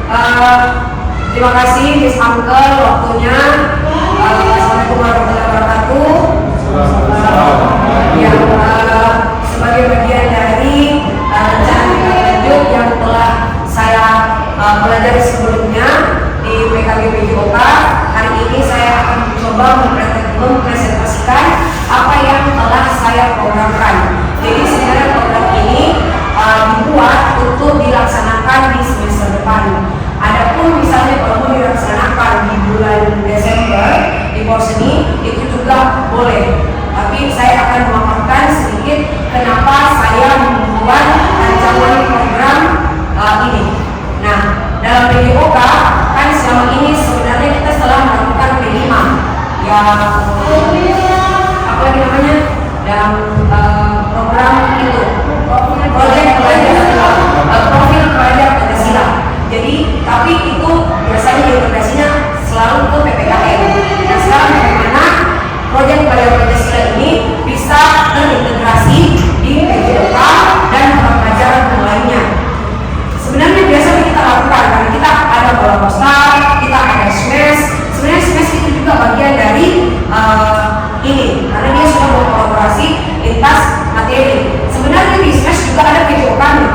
Terima kasih Miss Uncle waktunya. Assalamualaikum warahmatullahi wabarakatuh. Sebagai bagian dari rencana lanjut yang telah saya pelajari sebelumnya di PKG PJOK, hari ini saya akan mencoba mempresentasikan apa yang telah saya programkan. Jadi sebenarnya program ini dibuat untuk dilaksanakan di semester depan. Adapun misalnya kalau mau dilaksanakan di bulan Desember di Porseni itu juga boleh. Tapi saya akan memaparkan sedikit kenapa saya membuat rancangan program ini. Nah, dalam PJOK kan selama ini sebenarnya kita telah melakukan P5 ya, apa lagi namanya, dalam program itu proyek profil pelajar Pancasila. Jadi tapi itu biasanya integrasinya selalu ke PPKN. Nah, sekarang bagaimana proyek pelajar Pancasila ini bisa terintegrasi di PJOK dan pelajaran yang lainnya. Sebenarnya biasanya kita lakukan karena kita ada bola postal, kita ada SMES. Sebenarnya SMES itu juga bagian dari ini karena dia sudah berkolaborasi lintas materi. Sebenarnya di SMES juga ada PJOK-nya.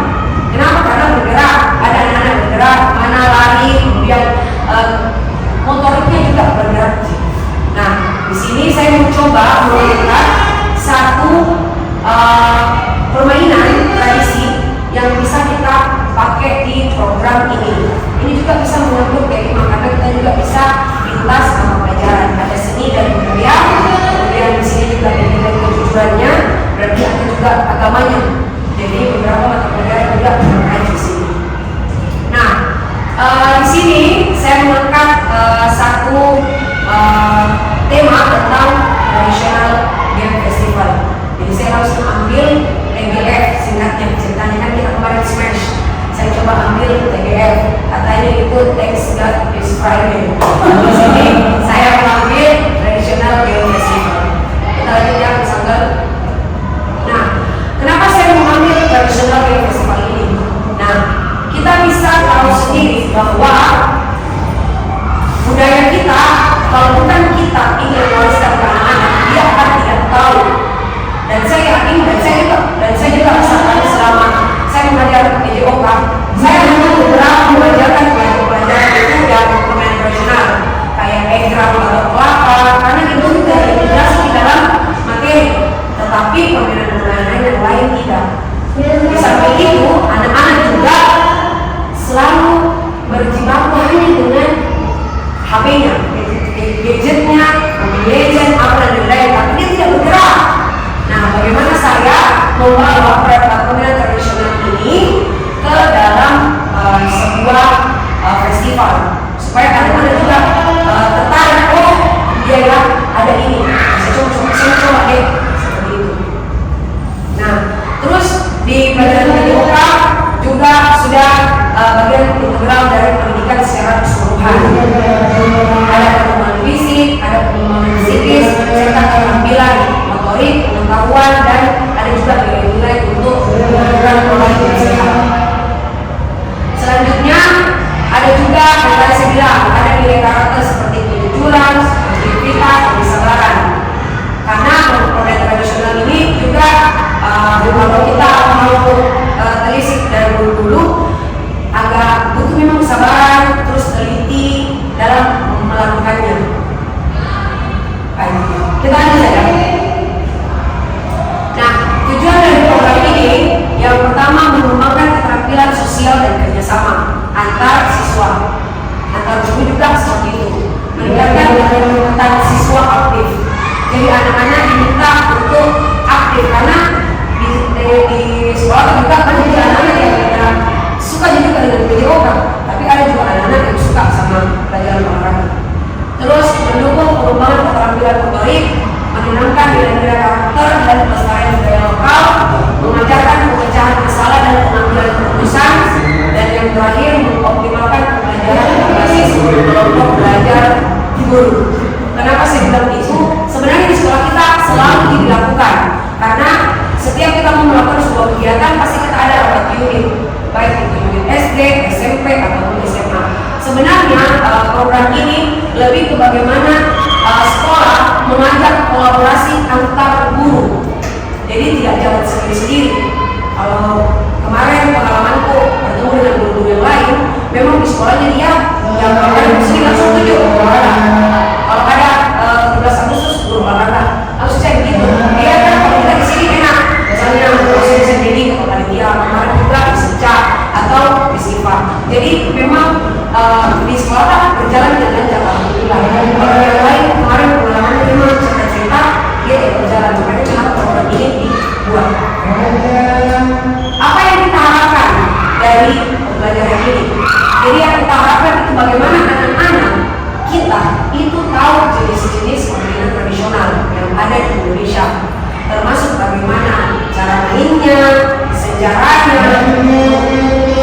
Kenapa? Karena bergerak, ada anak-anak bergerak, mana lari, kemudian motoriknya juga bergerak. Nah, di sini saya mencoba melihat satu permainan tradisi yang bisa kita pakai di program ini. Ini juga bisa menyambut P5 karena kita juga bisa lintas sama pelajaran. Ada seni dan budaya, kemudian di sini juga ada nilai kejujurannya, berarti ada juga agamanya. Jadi beberapa mata pelajaran juga terkait di sini. Nah, di sini saya mengangkat satu tema tentang National Game Festival. Jadi saya harus mengambil TGF singkatnya. Ceritanya kan kita kemarin Smash. Saya coba ambil TGF. Katanya itu Thanks God is Friday. Di sini saya mengambil Traditional Game Festival. Kita lanjut ya, misalkan. Nah, kenapa saya mengambil Traditional Game Festival ini? Nah, kita bisa tahu sendiri bahwa budaya kita, kalau bukan kita ingin mewariskan ke anak-anak, dia akan tidak tahu. Dan saya yakin dan saya juga rasakan selama saya mengajar PJOK, saya hanya beberapa mengajarkan pelajaran itu yang pemain tradisional kayak egram atau kelapa, karena itu sudah integrasi di dalam materi. Tetapi permainan-permainan yang lain tidak. Di samping itu, anak-anak juga selalu berjibaku hanya dengan HP-nya, gadgetnya, Mobile Legends, apa dan lain-lain, tapi dia tidak bergerak. Nah, bagaimana saya membawa permainan tradisional ini ke dalam sebuah festival supaya anak-anak juga tertarik, oh iya ya ada ini, saya coba deh seperti itu. Nah, terus di pelajaran PJOK juga sudah bagian integral dari pendidikan secara keseluruhan. Ada perkembangan fisik, ada perkembangan psikis, serta keterampilan motorik, pengetahuan, dan ada juga nilai-nilai untuk menumbuhkan pola hidup sehat. Selanjutnya ada juga yang tadi saya bilang, ada nilai karakter seperti kejujuran, integritas, dan kesabaran. Karena produk tradisional ini juga kalau kita mau telisik dari dulu agak butuh memang kesabaran, terus teliti dalam melakukannya. Baik, kita lanjut saja. Nah, tujuan dari program ini yang pertama mengembangkan keterampilan sosial dan kerjasama antar siswa, antar guru juga seperti itu, meningkatkan keterlibatan siswa aktif. Jadi anak-anak diminta untuk aktif karena di sekolah juga banyak anak-anak yang suka juga dengan PJOK, tapi ada juga anak-anak yang suka sama pelajaran olahraga. Terus mendukung pengembangan keterampilan motorik, menanamkan nilai-nilai karakter dan pelestarian budaya lokal, mengajarkan pemecahan masalah dan pengambilan keputusan, dan yang terakhir mengoptimalkan pembelajaran berbasis kelompok belajar guru. Kenapa saya bilang itu? Sebenarnya di sekolah kita selalu dilakukan karena setiap kita mau melakukan sebuah kegiatan pasti kita ada rapat unit, baik itu unit SD, SMP ataupun SMA. program ini lebih ke bagaimana sekolah mengajak kolaborasi antar guru. Jadi tidak jalan sendiri-sendiri. Kalau kemarin pengalamanku bertemu dengan guru-guru yang lain, memang di sekolahnya dia yang kalau di sini langsung tunjuk olahraga. Kalau ada 17 Agustus guru olahraga, harus cek gitu. Dia kan kalau kita di sini enak, misalnya dosen training atau panitia kemarin juga di Senca atau di Sipa. Jadi memang di sekolah berjalan dengan lancar. Kalau yang lain kemarin pengalamannya memang cerita dia tidak berjalan. Makanya kenapa program ini dibuat. Apa yang kita harapkan dari pembelajaran ini? Jadi yang kita harapkan itu bagaimana anak-anak kita itu tahu jenis-jenis permainan tradisional yang ada di Indonesia, termasuk bagaimana cara mainnya, sejarahnya.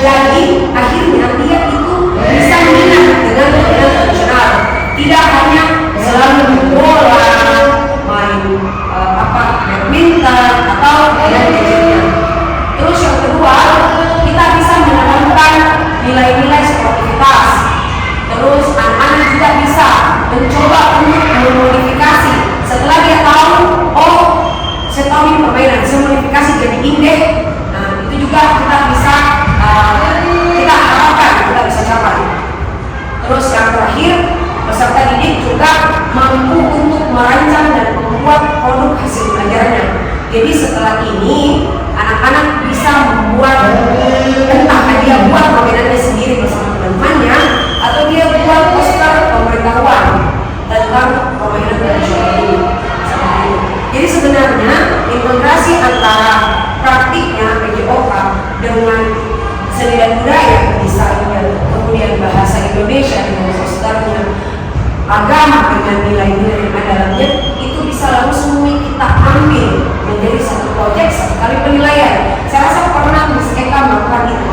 Jadi akhirnya dia itu bisa minat dengan permainan tradisional, tidak hanya selalu bola, main badminton atau gadgetnya. Terus yang kedua, kita bisa menanamkan nilai-nilai sportivitas. Terus anak-anak juga bisa mencoba untuk memodifikasi. Setelah dia tahu, oh saya tahu ini permainan, saya modifikasi jadi indeks. Nah itu juga kita bisa kita harapkan kita bisa capai. Terus yang terakhir, peserta didik juga mampu untuk merancang dan membuat produk hasil belajarnya. Jadi setelah ini anak-anak bisa membuat, entah dia buat permainannya sendiri bersama teman-temannya atau dia buat poster pemberitahuan tentang permainan tradisional ini. Jadi sebenarnya integrasi antara praktiknya PJOK dengan seni dan budaya, desainnya, kemudian bahasa Indonesia dengan posternya, agama dengan nilai-nilai yang ada dalamnya, itu bisa langsung kita ambil menjadi satu proyek satu kali penilaian. Saya rasa pernah Miss Eka melakukan itu.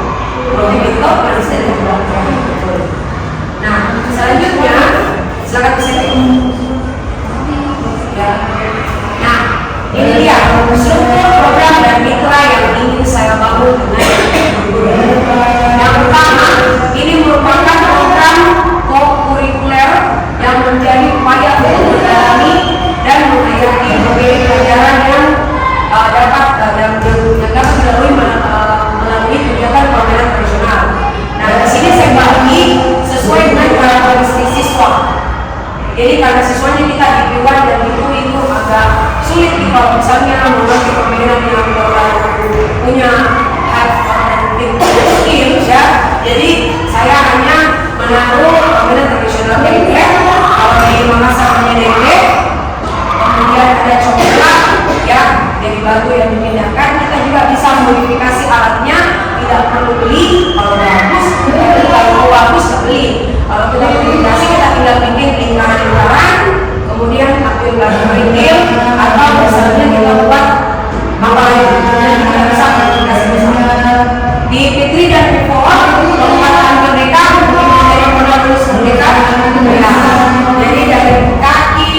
Proyek itu harus ada dilakukan. Nah, selanjutnya silakan Miss Eka. Ya. Nah, ini dia struktur program dan mitra yang ingin saya bangun dengan guru. Yang pertama, ini merupakan program co-kurikuler yang menjadi upaya untuk mendalami dan mengayomi berbagai pelajaran yang dapat dilalui melalui kegiatan permainan tradisional. Nah, di sini saya bagi sesuai dengan karakteristik siswa. Jadi karena siswanya kita dibuat dan itu agak sulit kalau misalnya mengerti permainan yang punya skill ya. Jadi saya hanya menaruh permainan tradisional dendek, kalau di Makassar hanya dendek, kemudian ada coklat ya, dari batu yang dipindahkan. Kita juga bisa modifikasi alatnya, tidak perlu beli. Kalau bagus, kalau bagus beli. Kalau kita modifikasi, kita tinggal bikin lingkaran-lingkaran, kemudian ambil garis ringkil, atau misalnya kita buat apa lagi, kita bisa modifikasi misalnya di Fitri dan Pivot lompatan merdeka menjadi modal lulus merdeka. Jadi dari kaki,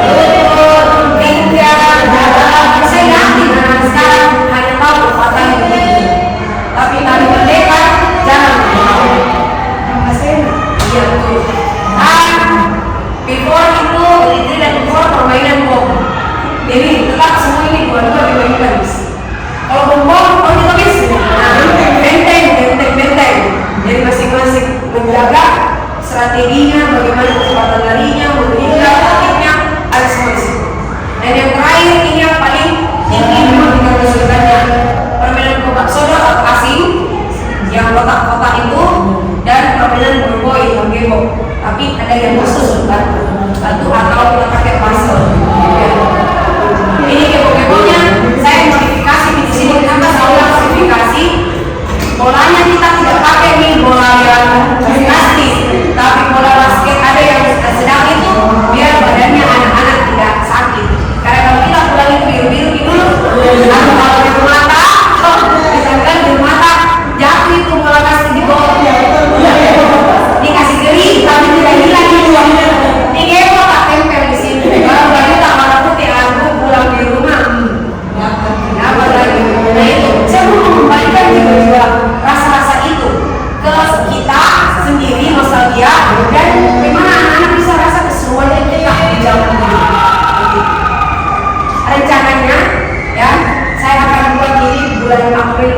lutut, pinggang, dada, saya yakin anak sekarang hanya tahu lompatan begini. Tapi tali merdeka jangan tahu. Iya betul. Pivot itu Fitri dan Pivot permainan bom. Jadi tetap semua ini dua-dua dimainkan. Kalau bom kita bisa. Benteng. Jadi masing-masing menjaga strateginya, bagaimana kecepatan larinya, meninggal, taktiknya, ada semua di situ. Dan yang terakhir ini yang paling tinggi memang kita kesulitannya, permainan kotak soda atau asing, yang kotak-kotak itu, dan permainan berboy yang gebo. Tapi ada yang khusus kan, atau kita pakai puzzle. Ini gebo-gebonya saya modifikasi di sini. Kenapa saya modifikasi? Bolanya kita tidak pakai nih bola yang plastik, tapi bola basket ada yang sedang itu biar badannya anak-anak tidak sakit. Karena kalau kita pulang itu biru-biru dulu, atau kalau di mata, misalkan di mata jatuh itu bola plastik di bawah, dikasih geri tapi tidak hilang itu. Ini kok tak tempel di sini. Kalau baju tak warna putih, aku pulang di rumah, apa lagi? Nah itu saya mau mengembalikan jiwa-jiwa rasa-rasa itu ke ya, dan bagaimana anak-anak bisa rasa keseruannya kita di zaman ini. Rencananya ya, saya akan buat diri bulan April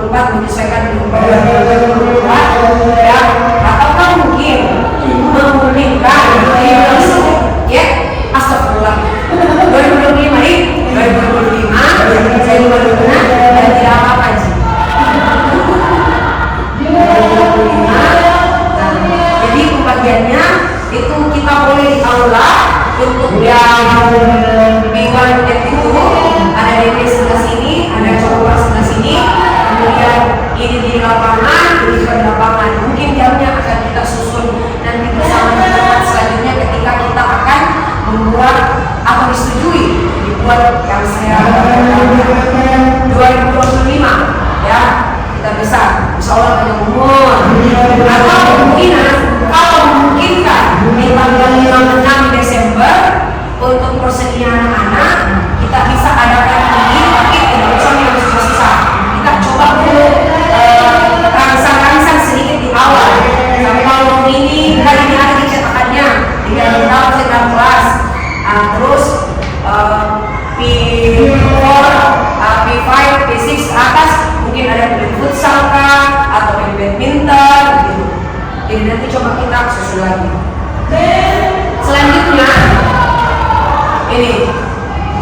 2024 menyesuaikan dengan bulan 2024 ya, ataukah mungkin memulihkan ya, astagfirullah 2025 nih, 2025 saya baru benar dan tidak apa-apa sih. 2025 jadi pembagiannya itu kita boleh di aula untuk yang mingguan itu ada DP sebelah sini, ada coba sebelah sini, kemudian ini di lapangan, ini di lapangan. Mungkin jamnya akan kita susun nanti bersama di tempat selanjutnya ketika kita akan membuat atau disetujui dibuat yang saya 2025 ya, kita bisa insya Allah banyak umur atau kemungkinan kalau memungkinkan di tanggal 5-6 Desember untuk persediaan anak-anak kita bisa adakan ini, tapi tidak usah yang susah-susah. Kita coba dulu rangsang-rangsang sedikit di awal. Sampai kalau ini hari ini ada dicetakannya, tinggal kita sedang kelas. Terus P4, P5, P6 atas mungkin ada main futsal kah atau main badminton gitu. Jadi nanti coba kita susun lagi. Selanjutnya ini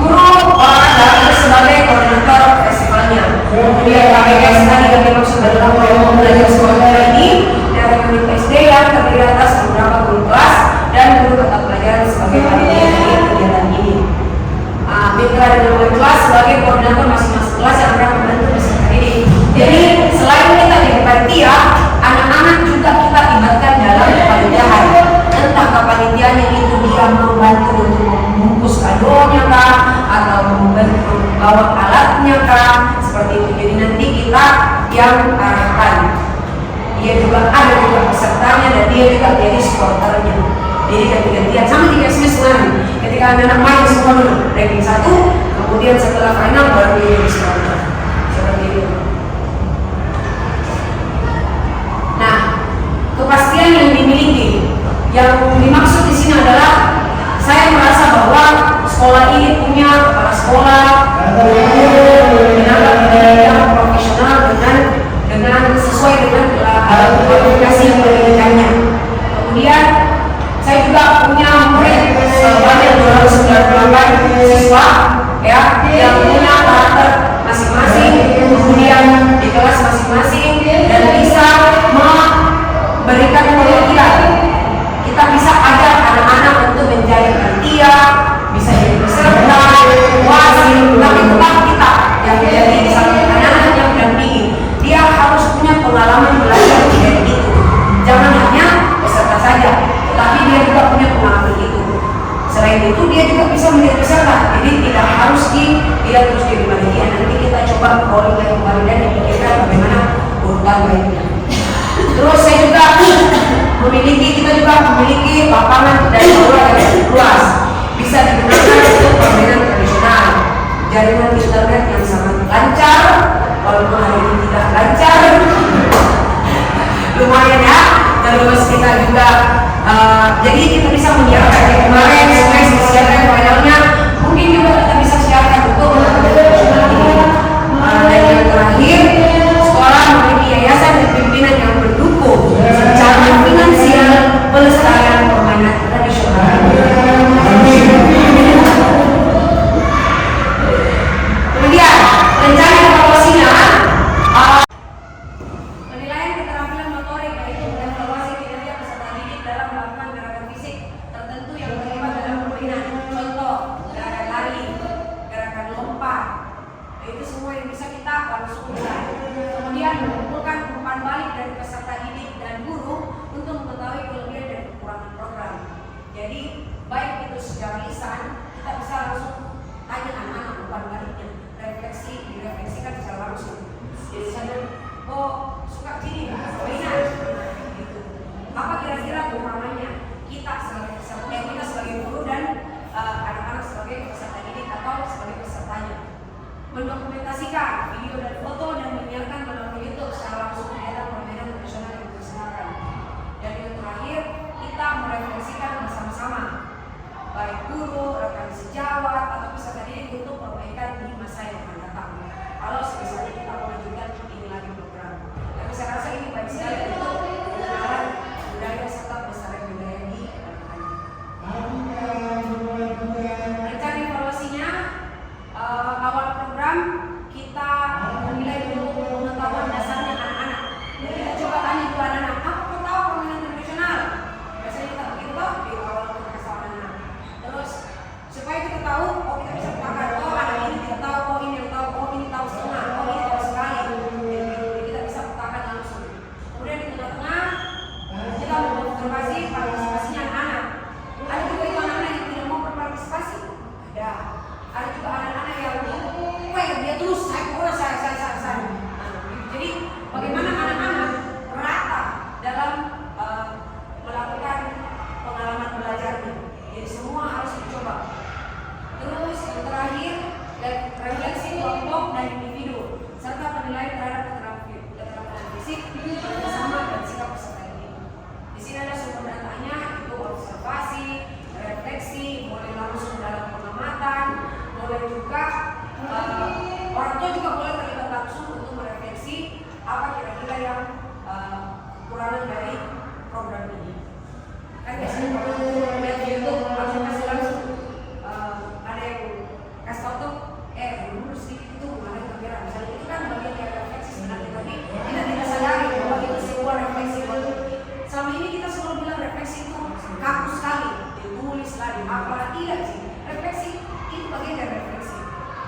guru olahraga sebagai koordinator festivalnya. Kemudian KPS tadi yang dimaksud adalah kelompok belajar sekolah ini dari unit SD yang terdiri atas beberapa guru kelas dan guru mata pelajaran sebagai panitia dari kegiatan ini. Mitra dan wali kelas sebagai koordinator masing-masing kelas yang akan membantu peserta ini. Jadi selain kita di panitia, anak-anak juga kita libatkan dalam kepanitiaan. Entah kepanitiaannya itu dia membantu untuk membungkus kadonya kah, atau membantu membawa alatnya kah, seperti itu. Jadi nanti kita yang arahkan. Dia juga ada juga pesertanya dan dia juga jadi supporternya. Jadi ganti-gantian sama di SMS kemarin. Ketika anak-anak main semua dulu ranking 1, kemudian setelah final baru dia jadi supporter. Seperti itu. Nah, kepastian yang dimiliki, yang dimaksud di sini adalah saya merasa bahwa sekolah ini punya kepala sekolah, tenaga pendidikan profesional dengan sesuai dengan kualifikasi yang diberikannya. Kemudian saya juga punya murid sebanyak 298 siswa ya, yang punya karakter masing-masing, kemudian di kelas masing-masing dan bisa memberikan pengertian. Kita bisa ajak anak-anak untuk menjadi panitia, bisa jadi peserta, wasit, tapi tetap kita yang menjadi di samping anak-anak yang mendampingi. Dia harus punya pengalaman belajar dari itu. Jangan hanya peserta saja, tetapi dia juga punya pengalaman itu. Selain itu dia juga bisa menjadi peserta. Jadi tidak harus dia terus jadi panitia. Nanti kita coba rolling lagi kembali dan dipikirkan bagaimana urutan baiknya. Terus kita juga memiliki lapangan dan aula yang luas, bisa digunakan untuk permainan tradisional. Jaringan internet yang sangat lancar, walaupun hari ini tidak lancar, lumayan ya. Terus kita juga jadi kita bisa menyiapkan yang kemarin supaya disiapkan finalnya, mungkin juga kita bisa siapkan untuk tradisional ini. Dan yang terakhir, sekolah memiliki yayasan dan pimpinan yang mendukung secara finansial pelestarian permainan tradisional. Kemudian rencana evaluasinya, penilaian keterampilan motorik yaitu evaluasi kinerja peserta didik dalam melakukan gerakan fisik tertentu yang terlibat dalam permainan. Contoh, gerakan lari, gerakan lompat, itu semua yang bisa kita langsung mulai. Kemudian mengumpulkan umpan balik dari peserta didik dan guru untuk lihat di YouTube langsung kasih langsung ada yang kasih tau tuh mundur sedikit itu mengenai kamera misalnya itu kan bagian dari refleksi sebenarnya tapi kita tidak sadari bahwa itu sebuah refleksi. Selama ini kita selalu bilang refleksi itu kaku sekali, ditulis lagi, apalah tidak sih. Refleksi itu bagian dari refleksi.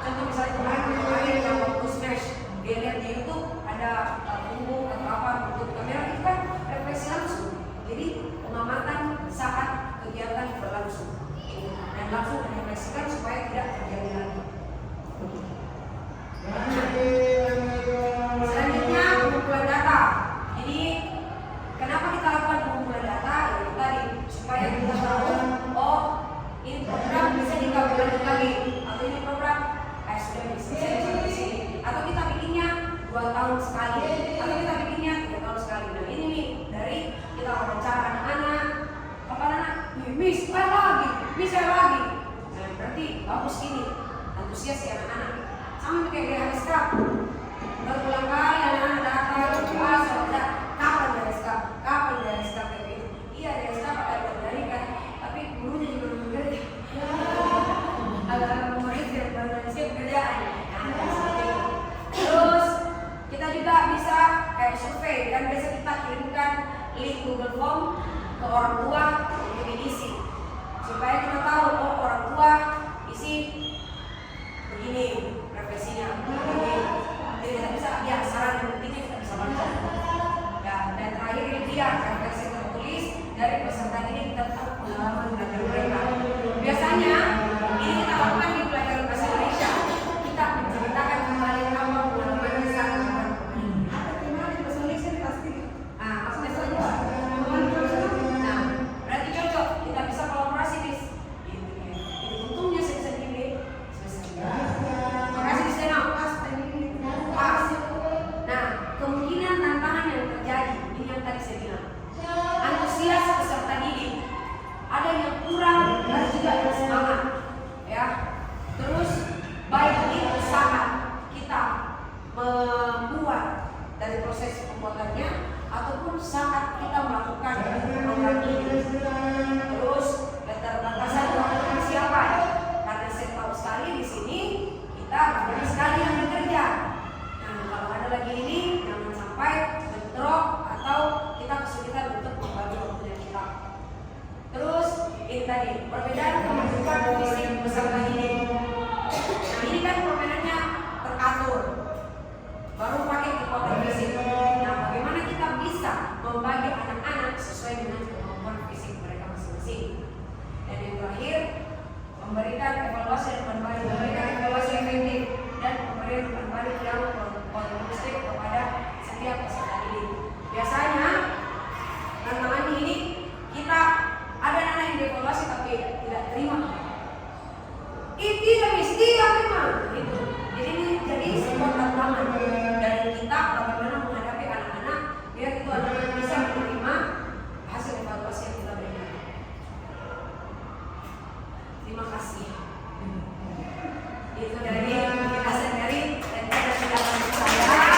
Contoh misalnya kemarin yang waktu smash, dia lihat di YouTube ada tunggu atau apa untuk kamera itu kan refleksi langsung. Jadi pengamatan saat kegiatan berlangsung dan langsung direfleksikan supaya tidak terjadi lagi. Selanjutnya pengumpulan data. Jadi kenapa kita lakukan pengumpulan data? Itu tadi supaya kita tahu, oh ini program bisa digabungkan lagi, atau ini program sudah bisa di sini, atau kita bikinnya 2 tahun sekali, atau kita bikinnya 3 tahun sekali. Nah ini nih dari kita wawancara anak-anak, apa anak, Miss lagi. Nah berarti bagus ini, antusias ya anak-anak. Sama kayak di HSK, berulang kali anak-anak datang, sudah kapan dari HSK kayak gitu. Iya dari HSK pakai dari kan, tapi gurunya juga belum bekerja. Agak murid yang baru siap pekerjaan. Terus kita juga bisa kayak survei dan biasa kita kirimkan link Google Form ke orang tua untuk diisi supaya kita tahu oh orang tua isi begini refleksinya begini. Jadi kita bisa ya saran dan buktinya kita bisa baca. Ya, dan terakhir ini dia refleksi tertulis dari peserta ini kita tahu pengalaman belajar mereka. Biasanya ini kita lakukan di pelajaran bahasa Indonesia. Kita menceritakan kembali apa pengalamannya saat melakukan. Ada tema di bahasa Indonesia pasti. Maksudnya saja. Nah, berarti cocok. Kita bisa kolaborasi bis. Ini untungnya saya gini. Makasih di sana. Pas. Nah, kemungkinan tantangan yang terjadi ini yang tadi saya bilang. Antusias peserta didik. Ada yang kurang, ada juga yang semangat, ya. Terus baik itu saat kita membuat dari proses pembuatannya ataupun saat kita melakukan program ini. Terus keterbatasan waktu persiapan, karena saya tahu sekali di sini kita banyak sekali yang bekerja. Nah kalau ada lagi ini jangan sampai bentrok atau kita kesulitan untuk membagi waktunya kita. Terus ini tadi perbedaan kemampuan fisik beserta didik. Nah ini kan permainannya teratur, baru pakai kekuatan fisik. Nah bagaimana kita bisa membagi anak-anak sesuai dengan kemampuan fisik mereka masing-masing. Dan yang terakhir memberikan evaluasi efektif dan pemberian umpan balik yang konstruktif kepada setiap peserta didik. Biasanya tantangan ini kita ada anak yang dievaluasi tapi tidak terima. Tidak terima gitu. Jadi ini jadi sebuah tantangan dari kita bagaimana menghadapi anak-anak biar itu anak-anak bisa menerima hasil evaluasi yang kita berikan. Terima kasih. Itu dari kita sendiri dan kita sudah saya.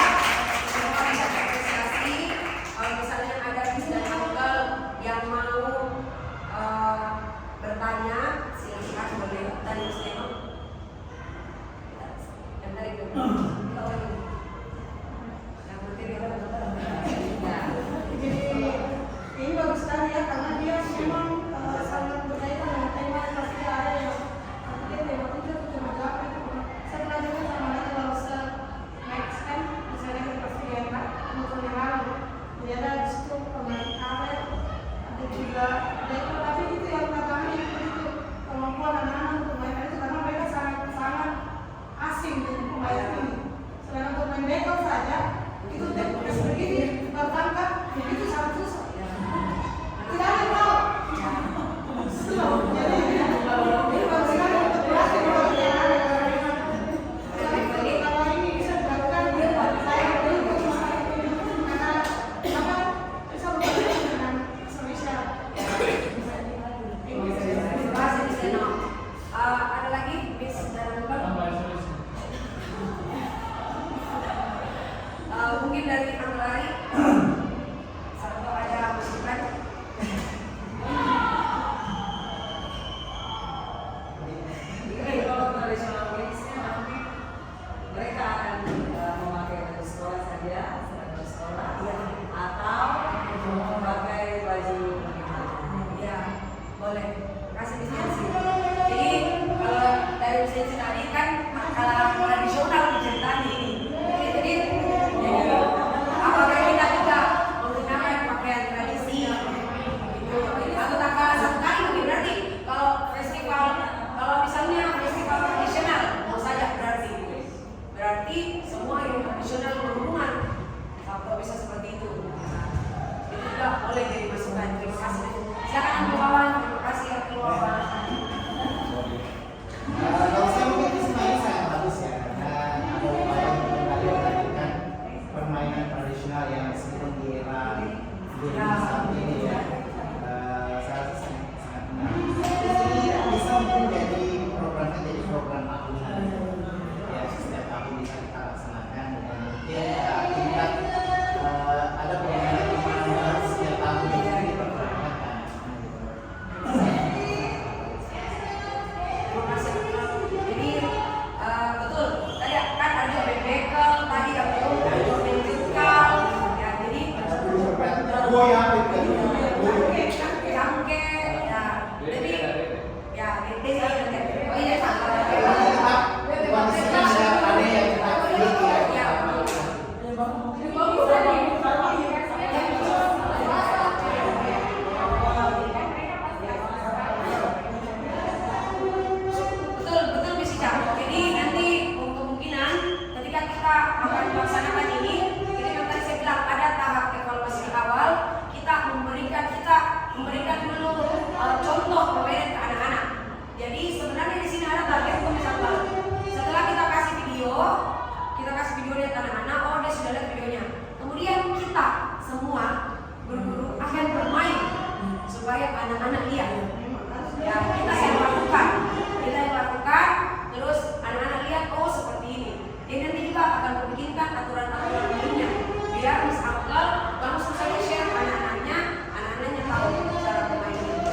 Boleh. Kasih lisensi. Jadi kalau dari lisensi tadi kan kalau tradisional diceritain ini. Jadi apakah kita juga menggunakan pakaian tradisi? Gitu. Atau tak kalah sekali berarti kalau festival, kalau misalnya festival tradisional mau saja berarti semua yang tradisional berhubungan. Kalau bisa seperti itu. Itu juga boleh jadi masukan. Terima kasih. Silakan Bapak. Terima kasih Bapak. Kalau saya mungkin di sini sangat bagus ya, karena ada upaya untuk kembali melanjutkan permainan tradisional yang meskipun di era saat ini ya, saya rasa sangat menarik. Di sini bisa mungkin jadi programnya jadi program tahunan, ya setiap tahun bisa kita laksanakan dan mungkin tingkat ada permainan setiap tahun yang diperkenalkan. Terima kasih. Jadi betul tadi kan ada bebekel tadi yang musical ya, jadi jangke ya, jadi ya oh iya betul bisa. Jadi nanti kemungkinan ketika kita akan melaksanakan ini memang tadi saya bilang ada tahap evaluasi awal, kita memberikan dulu contoh permainan ke anak-anak. Jadi sebenarnya di sini ada target misalkan setelah kita kasih video lihat anak-anak, oh dia sudah lihat videonya. Kemudian kita semua guru-guru akan bermain supaya anak-anak lihat. Ya, kita yang lakukan, terus anak-anak lihat oh seperti ini. Jadi nanti juga akan membikinkan aturan-aturan lainnya biar Miss Abdul langsung saja share anak-anaknya tahu cara bermain ini.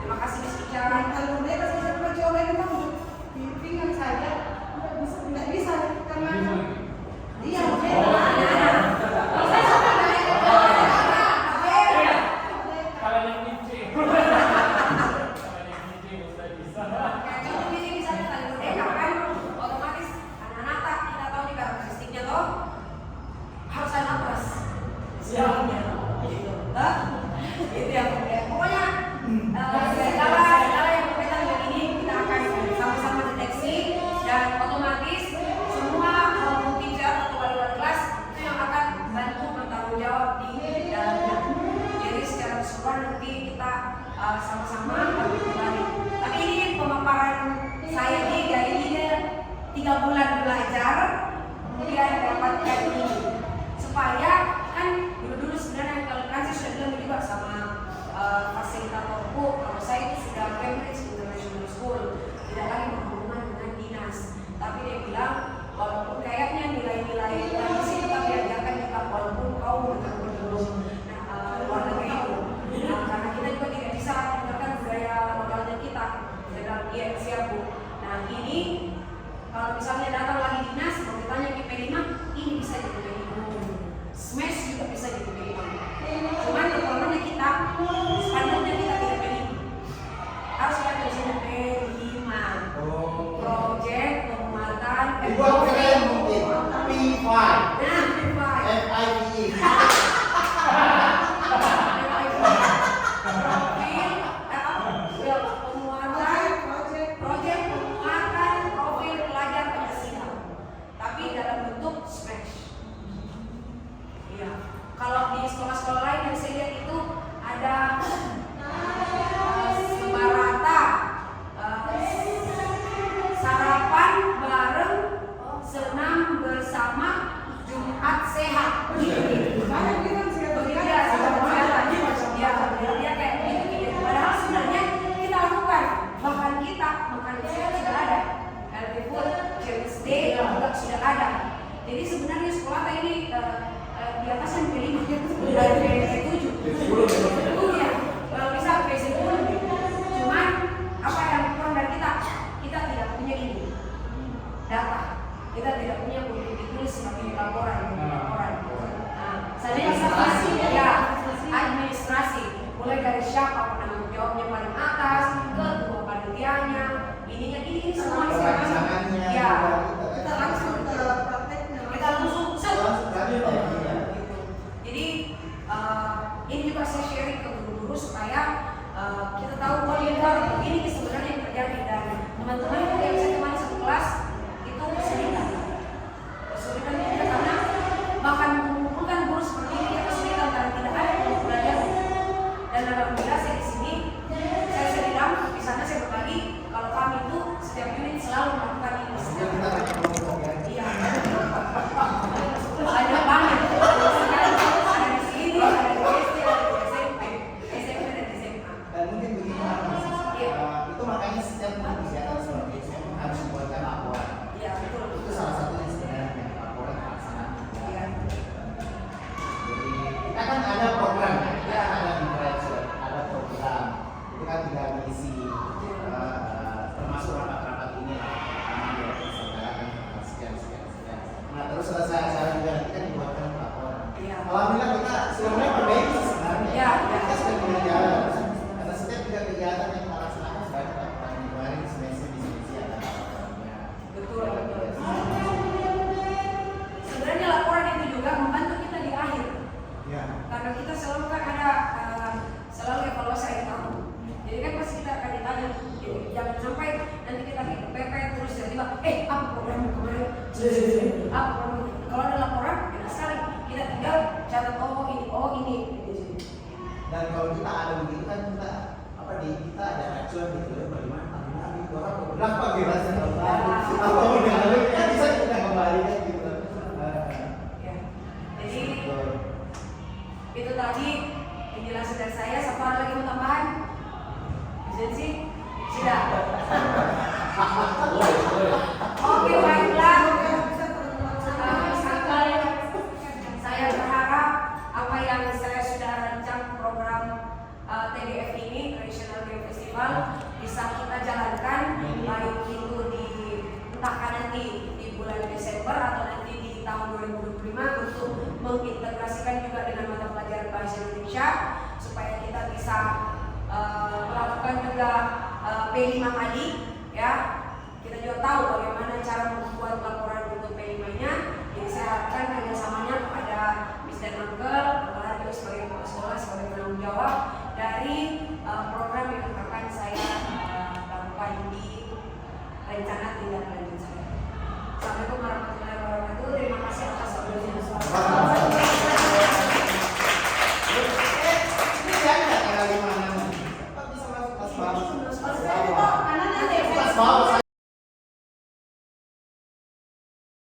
Terima kasih Miss Ica. Kalau mereka saya coba itu pinggang saja nggak bisa karena dia segala yang berkaitan dengan ini kita akan sama-sama deteksi dan otomatis semua teacher atau wali-wali kelas itu yang akan bantu bertanggung jawab di dalamnya. Jadi secara keseluruhan nanti kita sama-sama ambil kembali. Tapi ini pemaparan saya dari ini 3 bulan belajar kemudian dapatkan ini supaya kan dulu sebenarnya kalau Francis sudah bilang juga sama fasilitatorku, kalau saya itu sudah Cambridge International School, tidak lagi berhubungan dengan dinas. Tapi dia bilang, walaupun kayaknya nilai-nilai tradisi tetap diajarkan juga walaupun kau betul-betul luar negeri itu. Karena kita juga tidak bisa tinggalkan budaya lokalnya kita. Saya bilang, iya siap Bu. Nah ini, kalau misalnya datang lagi dinas, mau ditanya IP5, ini bisa jadi IP5. Smash juga bisa jadi IP5. Cuman juga saya sharing ke guru-guru supaya kita tahu ini sebenarnya yang terjadi, dan teman-teman yang saya temani satu kelas itu kesulitan juga karena bahkan mengumpulkan guru seperti ini dia kesulitan karena tidak ada yang belajar. Dan alhamdulillah saya di sini saya bilang di sana saya berbagi kalau kami itu setiap unit selalu melakukan ini. Iya, banyak banget. Ada di sini, ada di SD, ada di SMP dan SMA. Dan mungkin begini itu makanya setiap kegiatan seperti itu harus membuatkan laporan. Iya, betul. Itu salah satunya sebenarnya laporan pelaksanaan. Iya. Jadi kita kan ada program ya, ada interaction, ada program. Itu kan tinggal mengisi termasuk rapat-rapat ini lah. Kami diselenggarakan sekian. Nah terus selesai acara juga nanti kan dibuatkan laporan. Iya. Alhamdulillah kita sebenarnya perbaiki sebenarnya. Iya. Kita sudah berjalan. Karena setiap juga kegiatan yang kita laksanakan sudah kita lakukan di kemarin semester di sini ada laporannya. Betul. Sebenarnya laporan itu juga membantu kita di akhir. Ya. Karena kita selalu kan ada selalu evaluasi akhir tahun. Jadi kan pasti kita akan ditanya, jangan sampai nanti kita kepepet terus tiba-tiba, apa program kemarin? Apa program? Kalau ada laporan, enak sekali. Kita tinggal catat oh ini. Dan kalau kita ada begitu kan kita kita ada acuan gitu bagaimana tahun itu orang berapa gerasnya apa udah kan bisa kita kembali kan gitu. Ya. Jadi itu tadi penjelasan dari saya. Siapa ada lagi mau tambahan? Sih? Sudah. Oke, baiklah. Saya berharap apa yang saya sudah rancang program TGF ini, Traditional Game Festival, bisa kita jalankan baik itu entahkah nanti di bulan Desember atau nanti di tahun 2025 untuk mengintegrasikan juga dengan mata pelajaran bahasa Indonesia supaya kita bisa melakukan juga P5 tadi ya. Kita juga tahu bagaimana cara membuat laporan untuk P5-nya. Jadi saya harapkan kerjasamanya